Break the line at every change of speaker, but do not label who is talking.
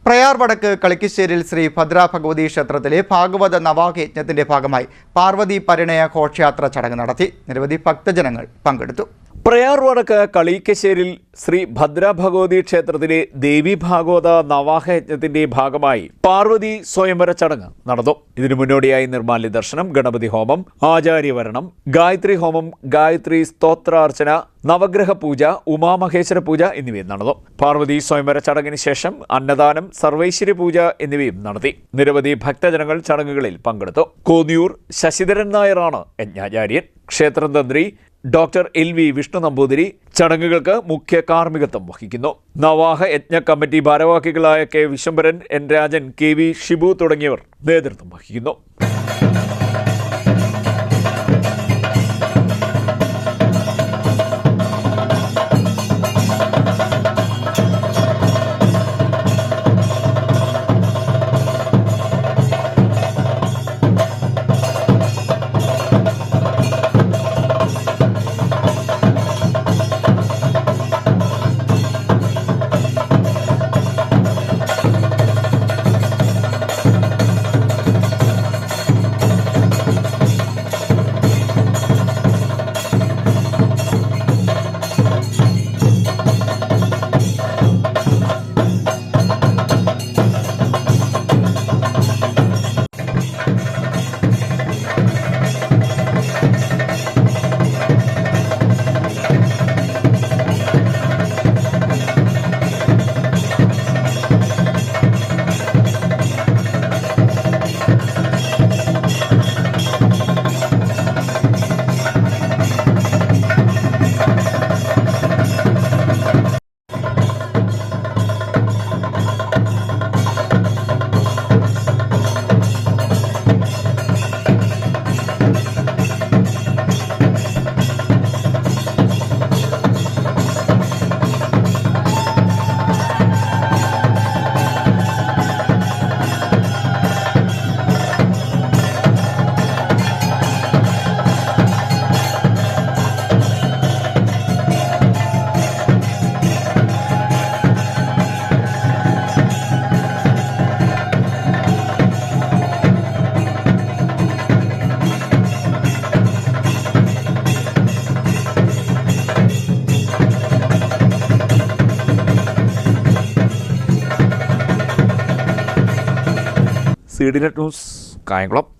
പ്രയാർ വടക്ക് കളിക്കിശ്ശേരിയിൽ ശ്രീ ഭദ്രാഭഗവതി ക്ഷേത്രത്തിലെ ഭാഗവത നവാഹയജ്ഞത്തിന്റെ ഭാഗമായി പാർവതി പരിണയ ഘോഷയാത്ര ചടങ്ങ് നടത്തി. നിരവധി ഭക്തജനങ്ങൾ പങ്കെടുത്തു.
പ്രയാർ വടക്ക് കളിക്കശ്ശേരിൽ ശ്രീ ഭദ്രാഭഗവതി ക്ഷേത്രത്തിലെ ദേവി ഭാഗവത നവാഹയജ്ഞത്തിന്റെ ഭാഗമായി പാർവതി സ്വയംവര ചടങ്ങ് നടന്നു. ഇതിനു മുന്നോടിയായി നിർമ്മാല്യ ദർശനം, ഗണപതി ഹോമം, ആചാര്യവരണം, ഗായത്രി ഹോമം, ഗായത്രി സ്തോത്രാർച്ചന, നവഗ്രഹ പൂജ, ഉമാമഹേശ്വര പൂജ എന്നിവയും നടന്നു. പാർവതി സ്വയംവര ചടങ്ങിന് ശേഷം അന്നദാനം, സർവൈശ്വര്യ പൂജ എന്നിവയും നടത്തി. നിരവധി ഭക്തജനങ്ങൾ ചടങ്ങുകളിൽ പങ്കെടുത്തു. കോന്നിയൂർ ശശിധരൻ നായരാണ് യജ്ഞാചാര്യൻ. ക്ഷേത്രം തന്ത്രി ഡോക്ടർ LV വിഷ്ണു നമ്പൂതിരി ചടങ്ങുകൾക്ക് മുഖ്യ കാർമ്മികത്വം വഹിക്കുന്നു. നവാഹ യജ്ഞ കമ്മിറ്റി ഭാരവാഹികളായ K Viswambharan, N Rajan, KV Shibu തുടങ്ങിയവർ നേതൃത്വം വഹിക്കുന്നു. CDNet news Kayamkulam.